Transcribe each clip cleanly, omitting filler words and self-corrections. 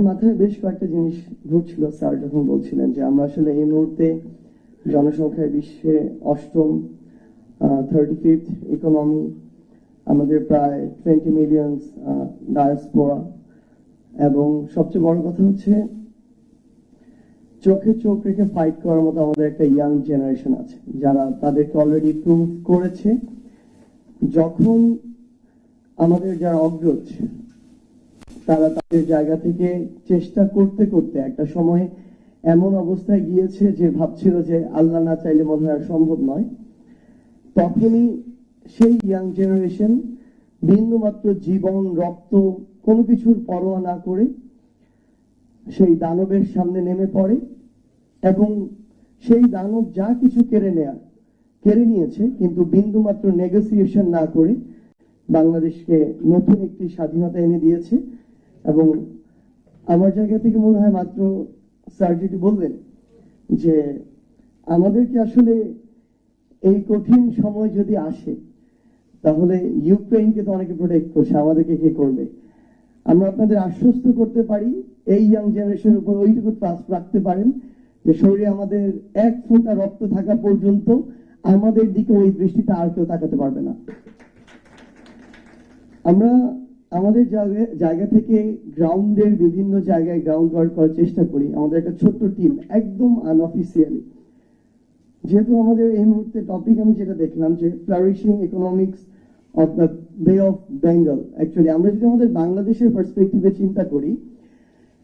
মাথায় বেশ কয়েকটা জিনিস ঘুরছিল স্যার যখন বলছিলেন যে আমরা আসলে এই মুহূর্তে জনসংখ্যায় বিশ্বে অষ্টম 35th ইকোনমি, আমাদের প্রায় 20 মিলিয়ন ডায়াসপোরা, এবং সবচেয়ে বড় কথা হচ্ছে চোখে চোখ রেখে ফাইট করার মতো আমাদের একটা ইয়াং জেনারেশন আছে যারা তাদেরকে অলরেডি প্রুভ করেছে। যখন আমাদের যারা অগ্রজ তারা তাদের জায়গা থেকে চেষ্টা করতে করতে একটা সময় এমন অবস্থায় গিয়েছে যে ভাবছিল যে আল্লাহ না চাইলে মনে হয় আর সম্ভব নয়, তখনই সেই ইয়াং জেনারেশন বিন্দুমাত্র জীবন রক্ত কোনো কিছুর পরোয়া না করে সেই দানবের সামনে নেমে পড়ে এবং সেই দানব যা কিছু কেড়ে নিয়েছে, কিন্তু বিন্দুমাত্র নেগোসিয়েশন না করে বাংলাদেশকে নতুন একটি স্বাধীনতা এনে দিয়েছে। এবং আমার জায়গা থেকে মনে হয় মাত্র স্যার যেটি বললেন যে আমাদেরকে আসলে এই কঠিন সময় যদি আসে তাহলে ইউক্রেনকে তো অনেকে প্রোটেক্ট করছে, আমাদেরকে কে করবে? আমরা আপনাদের আশ্বস্ত করতে পারি এই ইয়াং জেনারেশনের উপর ওইটুকু ট্রাস্ট রাখতে পারেন যে শরীরে আমাদের এক ফোঁটা রক্ত থাকা পর্যন্ত আমাদের দিকে ওই দৃষ্টিটা আর কেউ তাকাতে পারবে না। আমরা আমাদের জায়গা থেকে গ্রাউন্ডের বিভিন্ন জায়গায় গ্রাউন্ড ওয়ার্ক করার চেষ্টা করি। আমাদের একটা ছোট্ট টিম, একদম আনঅফিসিয়ালি, যেহেতু আমাদের এই মুহূর্তে টপিক আমি যেটা দেখলাম যে ফ্লারিশিং ইকোনমিক্স অফ দ্য বে অফ বেঙ্গল। অ্যাকচুয়ালি আমরা যদি আমাদের বাংলাদেশের পার্সপেক্টিভে চিন্তা করি,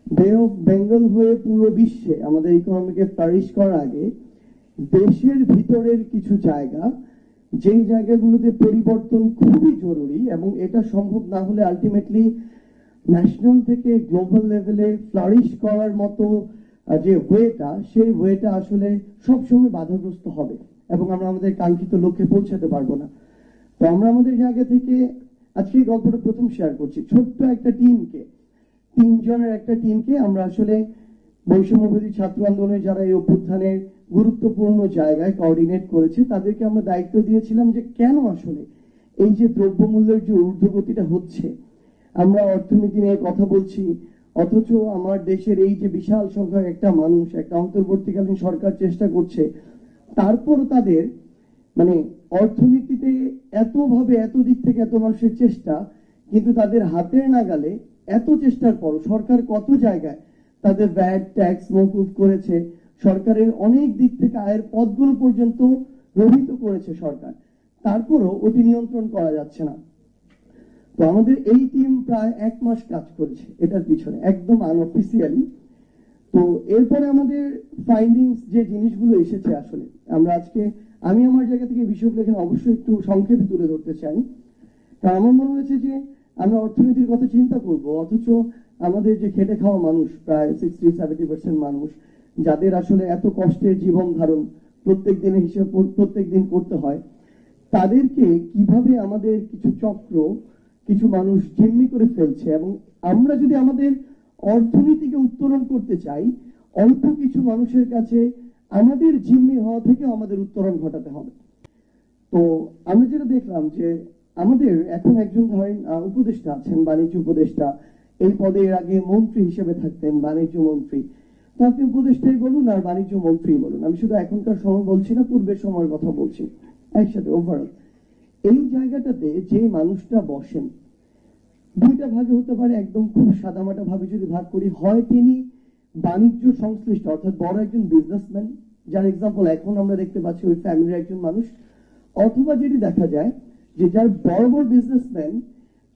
বে অফ বেঙ্গল হয়ে পুরো বিশ্বে আমাদের ইকোনমিকে ফ্লারিশ করার আগে দেশের ভিতরের কিছু জায়গা, যেই জায়গাগুলোতে পরিবর্তন খুবই জরুরি এবং এটা সম্ভব না হলে আলটিমেটলি ন্যাশনাল থেকে গ্লোবাল লেভেলে ফ্লারিশ করার মতো যে ওয়েটা, সেই ওয়েটা আসলে সবসময় বাধাগ্রস্ত হবে এবং আমরা আমাদের কাঙ্ক্ষিত লক্ষ্যে পৌঁছাতে পারবো না। তো আমরা আমাদের জায়গা থেকে আজকে এই গল্পটা প্রথম শেয়ার করছি। ছোট্ট একটা টিমকে, 3 জনের একটা টিমকে আমরা আসলে বৈষম্যবিরোধী ছাত্র আন্দোলনে যারা এই অভ্যুত্থানের গুরুত্বপূর্ণ জায়গায় কোঅর্ডিনেট করেছে তাদেরকে আমরা দায়িত্ব দিয়েছিলাম যে কেন আসলে এই যে দ্রব্যমূল্যের যে ঊর্ধ্বগতিটা হচ্ছে, আমরা অর্থনীতি নিয়ে কথা বলছি, অথচ আমার দেশের এই যে বিশাল সংখ্যক একটা মানুষ, একটা অন্তর্বর্তীকালীন সরকার চেষ্টা করছে, তারপর তাদের মানে অর্থনীতিতে এত দিক থেকে এত মানুষের চেষ্টা, কিন্তু তাদের হাতের নাগালে এত চেষ্টার পর সরকার কত জায়গায় তাদের ভ্যাট ট্যাক্স মওকুফ করেছে, সরকারের অনেক দিক থেকে আয়ের পথগুলো পর্যন্ত রহিত করেছে সরকার, তারপরও অতি নিয়ন্ত্রণ করা যাচ্ছে না। তো আমাদের এই টিম প্রায় 1 মাস কাজ করেছে এটার পিছনে, একদম আনঅফিসিয়ালি। তো এরপরে আমাদের ফাইন্ডিংস যে জিনিসগুলো এসেছে, আসলে আমরা আজকে আমি আমার জায়গা থেকে বিষয়গুলো এখানে অবশ্যই একটু সংক্ষেপে তুলে ধরতে চাই। কারণ আমার মনে হয়েছে যে আমরা অর্থনীতির কথা চিন্তা করব, অথচ আমাদের যে খেটে খাওয়া মানুষ, প্রায় 60-70% মানুষ, যাদের আসলে এত কষ্টের জীবন ধারণ প্রত্যেক দিনের হিসেবে প্রত্যেক দিন করতে হয়, তাদেরকে কিভাবে আমাদের কিছু চক্র, কিছু মানুষ জিম্মি করে ফেলছে। এবং আমরা যদি আমাদের অর্থনীতিকে উত্তরণ করতে চাই, অল্প কিছু মানুষের কাছে আমাদের জিম্মি হওয়া থেকে আমাদের উত্তরণ ঘটাতে হবে। তো আমরা যেটা দেখলাম যে আমাদের এখন একজন ধরেন উপদেষ্টা আছেন, বাণিজ্য উপদেষ্টা, এই পদে এর আগে মন্ত্রী হিসেবে থাকতেন, বাণিজ্য মন্ত্রী। তো আপনি উপদেষ্টাই বলুন আর বাণিজ্য মন্ত্রী বলুন, আমি শুধু এখনকার সময় বলছি না, পূর্বের সময়ের কথা বলছি, একসাথে ওভারঅল এই জায়গাটাতে যে মানুষটা বসেন, দুইটা ভাগে হতে পারে। একদম খুব সাদামাটা ভাবে যদি ভাগ করি, হয় তিনি বাণিজ্য সংশ্লিষ্ট অর্থাৎ বড় একজন বিজনেসম্যান, যার এক্সাম্পল এখন আমরা দেখতে পাচ্ছি ওই ফ্যামিলির একজন মানুষ, অথবা যেটি দেখা যায় যে যার বড় বড় বিজনেসম্যান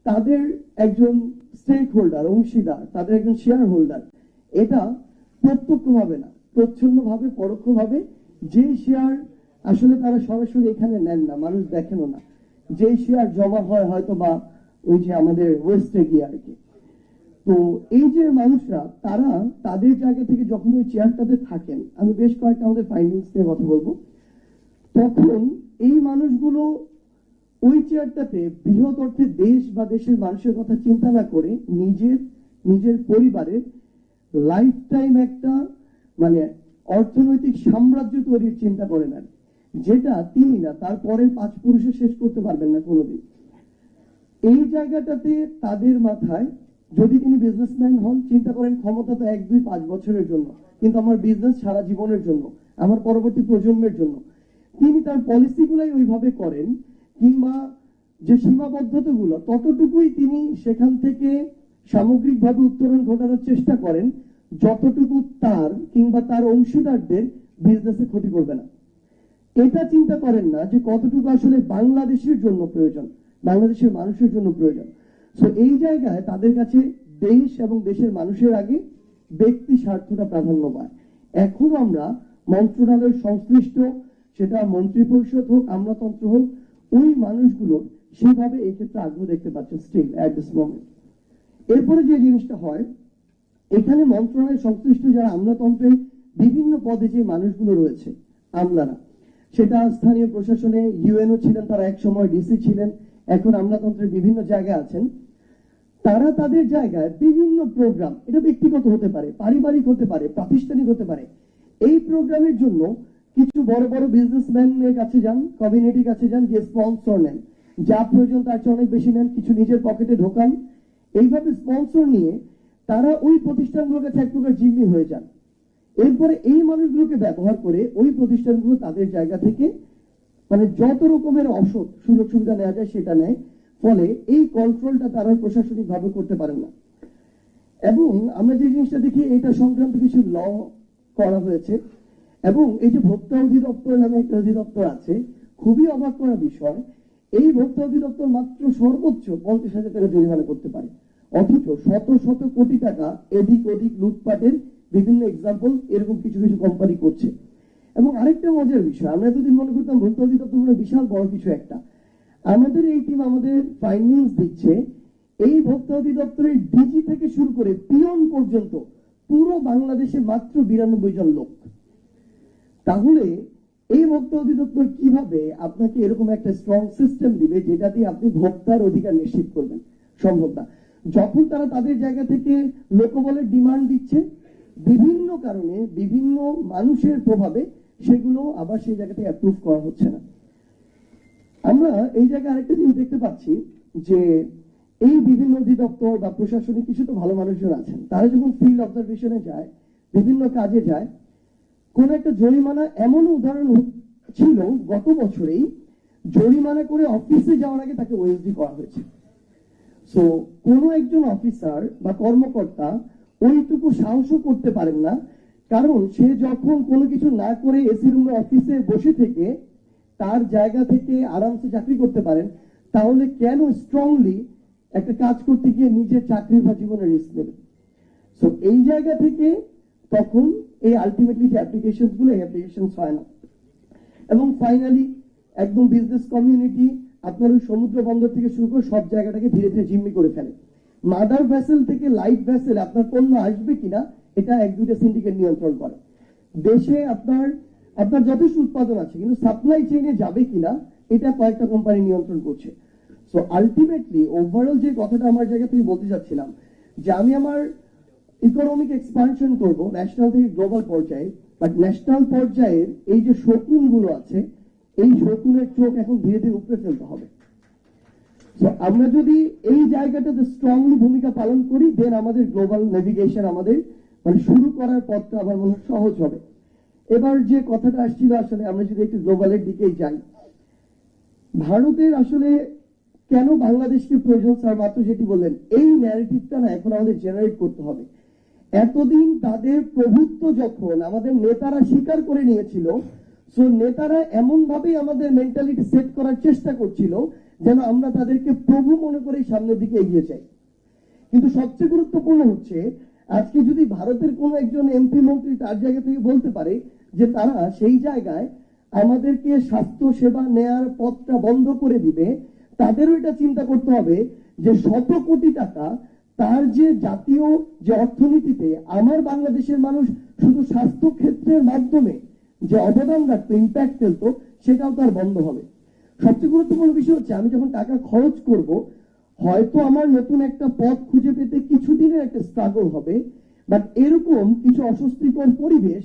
তাদের একজন স্টেক হোল্ডার, অংশীদার, তাদের একজন শেয়ার হোল্ডার। এটা প্রত্যক্ষভাবে না, প্রচ্ছন্নভাবে পরোক্ষভাবে যে শেয়ার আসলে তারা সরাসরি এখানে নেন না, মানুষ দেখেনও না, যে শেয়ার জমা হয় হয়তো বা ওই যে আমাদের ওয়েস্টে গিয়ে আর কি। তো এই যে মানুষরা, তারা তাদের জায়গা থেকে যখন ওই চেয়ারটাতে থাকেন, আমি বেশ কয়েকটা আমাদের ফাইন্ডিংস নিয়ে কথা বলবো, তখন এই মানুষগুলো ওই চেয়ারটাতে বৃহৎ অর্থে দেশ বা দেশের মানুষের কথা চিন্তা না করে নিজের পরিবারের লাইফ টাইম একটা মানে অর্থনৈতিক সাম্রাজ্য তৈরির চিন্তা করেন, আর যেটা তিনি না তার পরের 5 পুরুষে শেষ করতে পারবেন না কোনোদিন। এই জায়গাটাতে তাদের মাথায় যদি তিনি বিজনেসম্যান হন, চিন্তা করেন ক্ষমতা তো 1, 2, 5 বছরের জন্য, কিন্তু আমার বিজনেস সারা জীবনের জন্য, আমার পরবর্তী প্রজন্মের জন্য। তিনি তার পলিসিগুলাই ওইভাবে করেন, কিংবা যে সীমাবদ্ধতাগুলো ততটুকুই তিনি সেখান থেকে সামগ্রিকভাবে উত্তরণ ঘটানোর চেষ্টা করেন, যতটুকু তার কিংবা তার অংশীদারদের বিজনেসে ক্ষতি করবে না। এটা চিন্তা করেন না যে কতটুকু আসলে বাংলাদেশের জন্য প্রয়োজন, বাংলাদেশের মানুষের জন্য প্রয়োজন। সো এই জায়গায় তাদের কাছে দেশ এবং দেশের মানুষের আগে ব্যক্তি স্বার্থটা প্রাধান্য পায়। এখনো আমরা মন্ত্রণালয়ের সংশ্লিষ্ট, সেটা মন্ত্রিপরিষদ হোক, আমলাতন্ত্র হোক, ওই মানুষগুলো সেভাবে এই ক্ষেত্রে আগ্রহ দেখতে পাচ্ছে স্টিল অ্যাট দিস মোমেন্ট। এরপরে যে জিনিসটা হয়, এখানে মন্ত্রণালয়ের সংশ্লিষ্ট যারা আমলাতন্ত্রের বিভিন্ন পদে যে মানুষগুলো রয়েছে, আমলারা, সেটা স্থানীয় প্রশাসনে ইউএনও ছিলেন, তারা এক সময় ডিসি ছিলেন, এখন আমলাতন্ত্রের বিভিন্ন জায়গায় আছেন। তারা তাদের জায়গায় বিভিন্ন প্রোগ্রাম, এটা ব্যক্তিগত হতে পারে, পারিবারিক হতে পারে, প্রাতিষ্ঠানিক হতে পারে, এই প্রোগ্রামের জন্য কিছু বড় বড় বিজনেসম্যানের কাছে যান, কমিউনিটির কাছে যান, গিয়ে স্পন্সর নেন, যা প্রয়োজন তার চেয়ে অনেক বেশি নেন, কিছু নিজের পকেটে ঢোকান। এইভাবে স্পন্সর নিয়ে তারা ওই প্রতিষ্ঠানগুলোর কাছে এক প্রকার জিম্মি হয়ে যান। এরপরে এই মানুষগুলোকে ব্যবহার করে ওই প্রতিষ্ঠানগুলো তাদের জায়গা থেকে মানে যত রকমের অসৎ সুযোগ সুবিধা নেওয়া যায় সেটা নেয়, ফলে এই কন্ট্রোলটা তারা প্রশাসনিক ভাবে করতে পারেন না। এবং আমরা যে জিনিসটা দেখি, এটা সংক্রান্ত কিছু ল করা হয়েছে, এবং এই যে ভোক্তা অধিদপ্তর নামে একটা অধিদপ্তর আছে, খুবই অবাক করা বিষয়, এই ভোক্তা অধিদপ্তর মাত্র সর্বোচ্চ 50,000 টাকা জরিমানা করতে পারে, অথচ শত শত কোটি টাকা এদিক ওদিক লুটপাটের বিভিন্ন এক্সাম্পল এরকম কিছু কিছু কোম্পানি করছে। এবং আরেকটা মজার বিষয়, আমরা এতদিন মনে করতাম ভোক্তা অধিদপ্তর মানে বিশাল বড় কিছু একটা, আমাদের এই টিম আমাদের ফাইন্যান্স দিচ্ছে, এই ভোক্তা অধিদপ্তরের ডিজি থেকে শুরু করে পিয়ন পর্যন্ত পুরো বাংলাদেশে মাত্র 92 জন লোক। তাহলে এই ভোক্তা অধিদপ্তর কিভাবে আপনাকে এরকম একটা স্ট্রং সিস্টেম দিবে যেটা দিয়ে আপনি ভোক্তার অধিকার নিশ্চিত করবেন? সম্ভব না। যখন তারা তাদের জায়গা থেকে লোকবলের ডিমান্ড দিচ্ছে, বিভিন্ন কারণে বিভিন্ন মানুষের প্রভাবে সেগুলো আবার সেই জায়গা থেকে অ্যাপ্রুভ করা হচ্ছে না। আমরা এই জায়গায় আরেকটা জিনিস দেখতে পাচ্ছি যে এই বিভিন্ন অধিদপ্তর বা প্রশাসনিক কিছু তো ভালো মানুষজন আছেন, তারা যখন ফিল্ড অবজারভেশনে যায়, বিভিন্ন কাজে যায়, কোন একটা জরিমানা এমন উদাহরণ ছিল গত বছরেই, জরিমানা করে অফিসে যাওয়ার আগে তাকে ওএসডি করা হয়েছে। সো কোন একজন অফিসার বা কর্মকর্তা ওইটুকু সাহসও করতে পারেন না, কারণ সে যখন কোনো কিছু না করে এসি রুমে অফিসে বসে থেকে তার জায়গা থেকে আরামসে চাকরি করতে পারেন, তাহলে কেন স্ট্রংলি একটা কাজ করতে গিয়ে নিজের চাকরি বা জীবনের রিস্ক নেবে? সো এই জায়গা থেকে তখন এই আলটিমেটলি যে অ্যাপ্লিকেশন গুলো, এই অ্যাপ্লিকেশন হয় না। এবং ফাইনালি একদম বিজনেস কমিউনিটি আপনার ওই সমুদ্র বন্দর থেকে শুরু করে সব জায়গাটাকে ধীরে ধীরে জিম্মি করে ফেলে। মাদার ভেসেল থেকে লাইট ভেসেল আপনার পণ্য আসবে কিনা এটা 1-2টা সিন্ডিকেট নিয়ন্ত্রণ করে। দেশে আপনার যথেষ্ট উৎপাদন আছে, কিন্তু সাপ্লাই চেইনে যাবে কিনা এটা কয়েকটা কোম্পানি নিয়ন্ত্রণ করছে। সো আলটিমেটলি ওভারঅল যে কথাটা আমার জায়গা থেকে বলতে চাচ্ছিলাম, যে আমি আমার ইকোনমিক এক্সপানশন করব ন্যাশনাল থেকে গ্লোবাল পর্যায়ে, বাট ন্যাশনাল পর্যায়ের এই যে শকুনগুলো আছে, এই শকুনের চোখ এখন ধীরে ধীরে উপরে ফেলতে হবে। আমরা যদি এই জায়গাটাতে স্ট্রংলি ভূমিকা পালন করি, দেন আমাদের গ্লোবাল নেভিগেশন আমাদের মানে শুরু করার পথটা আমার মনে হয় সহজ হবে। এবার যে কথাটা আসছিল, আসলে আমরা যদি একটু গ্লোবালের দিকেই যাই, ভারতের আসলে কেন বাংলাদেশকে প্রয়োজন, স্যার মাত্র যেটি বললেন, এই ন্যারেটিভটা না এখন আমাদের জেনারেট করতে হবে। এতদিন তাদের প্রভুত্ব যখন আমাদের নেতারা স্বীকার করে নিয়েছিল, সো নেতারা এমন ভাবে আমাদের মেন্টালিটি সেট করার চেষ্টা করছিল যেন আমরা তাদেরকে প্রভু মনে করে সামনের দিকে এগিয়ে যাই। কিন্তু সবচেয়ে গুরুত্বপূর্ণ হচ্ছে, আজকে যদি ভারতের কোন একজন এমপি মন্ত্রী তার জায়গা থেকে বলতে পারে যে তারা সেই জায়গায় আমাদেরকে স্বাস্থ্য সেবা নেয়ার পথটা বন্ধ করে দিবে, তাদেরও এটা চিন্তা করতে হবে যে 100 কোটি টাকা তার যে জাতীয় যে অর্থনীতিতে আমার বাংলাদেশের মানুষ শুধু স্বাস্থ্য ক্ষেত্রের মাধ্যমে যে অবদান রাখতো, ইম্প্যাক্ট ফেলতো, সেটাও তার বন্ধ হবে। সবচেয়ে গুরুত্বপূর্ণ বিষয় হচ্ছে, আমি যখন টাকা খরচ করব, হয়তো আমার নতুন একটা পথ খুঁজে পেতে কিছুদিনের একটা স্ট্রাগল হবে, বাট এরকম কিছু অস্বস্তিকর পরিবেশ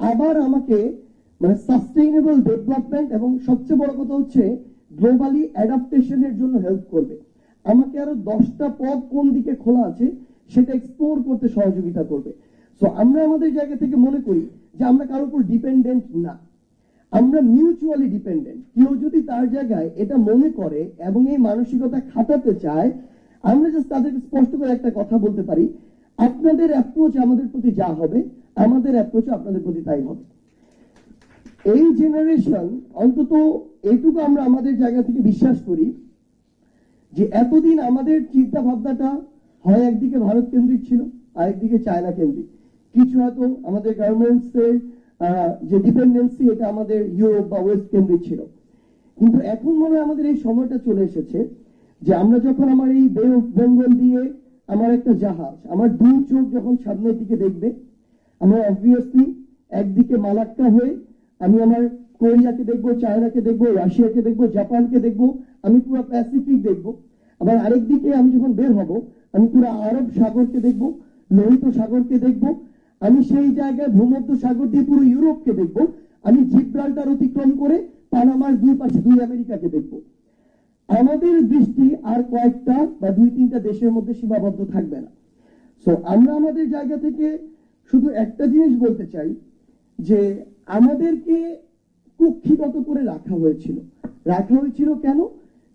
আবার আমাকে মানে সাস্টেইনেবল ডেভেলপমেন্ট এবং সবচেয়ে বড় কথা হচ্ছে গ্লোবালি অ্যাডাপ্টেশনের জন্য হেল্প করবে। আমাকে আরো 10টা পথ কোন দিকে খোলা আছে সেটা এক্সপ্লোর করতে সহযোগিতা করবে। সো আমরা আমাদের জায়গা থেকে মনে করি যে আমরা কারোর উপর ডিপেন্ডেন্ট না, আমরা মিউচুয়ালি ডিপেন্ডেন্ট। কেউ যদি তার জায়গায় এটা মনে করে এবং এই মানসিকতা খাটাতে চায়, আমরা জাস্ট তাদেরকে স্পষ্ট করে একটা কথা বলতে পারি, আপনাদের অ্যাপ্রোচ আমাদের প্রতি যা হবে, আমাদের অ্যাপ্রোচ আপনাদের প্রতি তাই হবে। এই জেনারেশন অন্তত এইটুকু আমরা আমাদের জায়গা থেকে বিশ্বাস করি যে এতদিন আমাদের চিন্তা ভাবনাটা হয় একদিকে ভারত কেন্দ্রিক ছিল, আরেকদিকে চায়না কেন্দ্রিক। কিছু হয়তো আমাদের গার্মেন্টস এর যে ডিপেন্ডেন্সি এটা আমাদের ইউরোপ বা ওয়েস্ট কেন্দ্রিক ছিল, কিন্তু এখন মনে হয় আমাদের এই সময়টা চলে এসেছে যে আমরা যখন আমার এই বে অফ বেঙ্গল দিয়ে আমার একটা জাহাজ আমার দুই চোখ যখন সামনের দিকে দেখবে, আমরা অবভিয়াসলি একদিকে মালাক্কা হয়ে আমি আমার কোরিয়াকে দেখবো, চায়নাকে দেখবো, রাশিয়াকে দেখবো, জাপানকে দেখবো, আমি পুরো প্যাসিফিক দেখবো। আবার আরেকদিকে আমি যখন বের হব আমি পুরো আরব সাগরকে দেখবো, লোহিত সাগরকে দেখবো, আমি সেই জায়গায় ভূমধ্য সাগর দিয়ে পুরো ইউরোপকে দেখবো, আমি জিব্রাল্টার অতিক্রম করে পানামার দুই পাশে দুই আমেরিকাকে দেখবো। আমাদের দৃষ্টি আর কয়েকটা বা 2-3টা দেশের মধ্যে সীমাবদ্ধ থাকবে না। সো আমরা আমাদের জায়গা থেকে শুধু একটা জিনিস বলতে চাই যে আমাদেরকে কুক্ষিগত করে রাখা হয়েছিল কেন?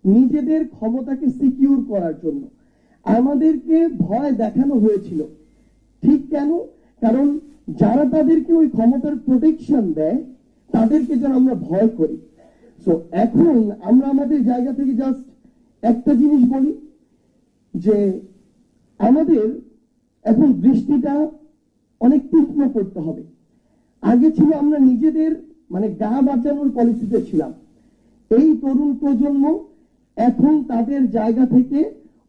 নিজেদের ক্ষমতাকে সিকিউর করার জন্য আমাদেরকে ভয় দেখানো হয়েছিল। ঠিক কেন? কারণ যারা তাদেরকে ওই ক্ষমতার প্রোটেকশন দেয় তাদেরকে যেন আমরা ভয় করি। সো এখন আমরা আমাদের জায়গা থেকে জাস্ট একটা জিনিস বলি যে আমাদের এখন দৃষ্টিটা অনেক তীক্ষ্ণ করতে হবে। আগে ছিল আমরা নিজেদের মানে গা বাঁচানোর পলিসিতে ছিলাম, এই তরুণ প্রজন্ম এখন তাদের জায়গা থেকে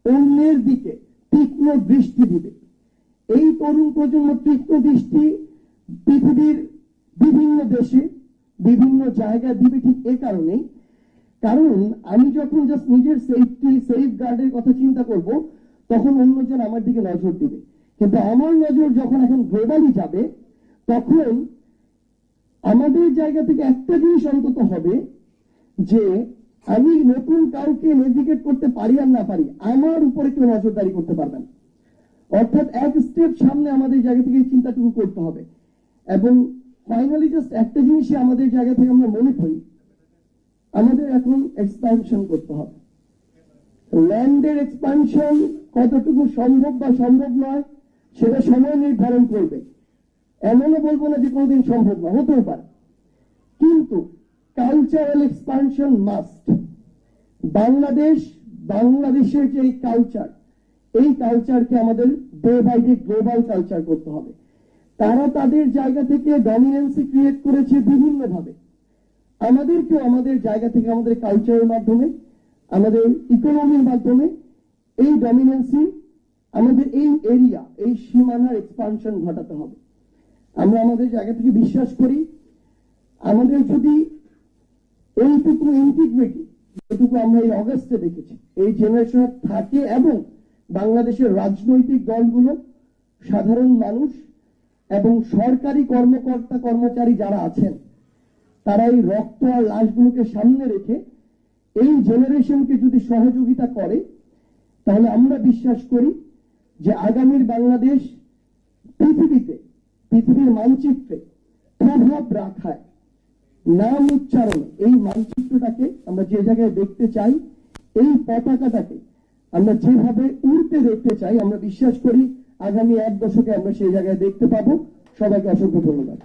অন্যের দিকে তীক্ষ্ণ দৃষ্টি দিবে। এই তরুণ প্রজন্ম তীক্ষ্ণ দৃষ্টি পৃথিবীর বিভিন্ন দেশে বিভিন্ন জায়গায় দিবে ঠিক এ কারণেই, কারণ আমি যখন জাস্ট নিজের সেফটি সেফ গার্ডের কথা চিন্তা করব তখন অন্যজন আমার দিকে নজর দিবে, কিন্তু আমার নজর যখন এখন গ্লোবালি যাবে তখন আমাদের জায়গা থেকে একটা জিনিস অন্তত হবে যে আমি নতুন কাউকে নেভিগেট করতে পারি আর না পারি, আমার উপরে কেউ নজরদারি করতে পারবে না। অর্থাৎ এক স্টেপ সামনে আমাদের জায়গা থেকে চিন্তাটুকু করতে হবে। এবং ফাইনালি জাস্ট একটা জিনিসই আমাদের জায়গা থেকে আমরা মনে করি, আমাদের এখন এক্সপানশন করতে হবে। ল্যান্ডের এক্সপানশন কতটুকু সম্ভব বা সম্ভব নয় সেটা সময় নির্ধারণ করবে। এমনও বলবো না যে কোনোদিন সম্ভব না, হতেও পারে, কিন্তু কালচারাল এক্সপানশন মাস্ট। বাংলাদেশের যে কালচার, এই কালচারকে আমাদের day by day global culture করতে হবে। তারা তাদের জায়গা থেকে ডমিনেন্সি ক্রিয়েট করেছে বিভিন্ন ভাবে, আমাদেরকেও আমাদের জায়গা থেকে আমাদের কালচারের মাধ্যমে আমাদের ইকোনমির মাধ্যমে এই ডমিনেন্সি আমাদের এই এরিয়া এই সীমানার এক্সপানশন ঘটাতে হবে। আমরা আমাদের জায়গা থেকে বিশ্বাস করি আমাদের যদি এইটুকু ইন্টিগ্রিটি যেটুকু আমরা এই অগস্টে দেখেছি এই জেনারেশন থাকে এবং বাংলাদেশের রাজনৈতিক দলগুলো, সাধারণ মানুষ এবং সরকারি কর্মকর্তা কর্মচারী যারা আছেন তারা এই রক্ত আর লাশগুলোকে সামনে রেখে এই জেনারেশনকে যদি সহযোগিতা করে তাহলে আমরা বিশ্বাস করি যে আগামীর বাংলাদেশ পৃথিবীর মানচিত্রে প্রভাব রাখায় নাম উচ্চারণ এই মানচিত্রটাকে আমরা যে জায়গায় দেখতে চাই, এই পতাকাটাকে আমরা যেভাবে উড়তে দেখতে চাই, আমরা বিশ্বাস করি আগামী 1 দশকে আমরা সেই জায়গায় দেখতে পাবো। সবাইকে অসংখ্য ধন্যবাদ।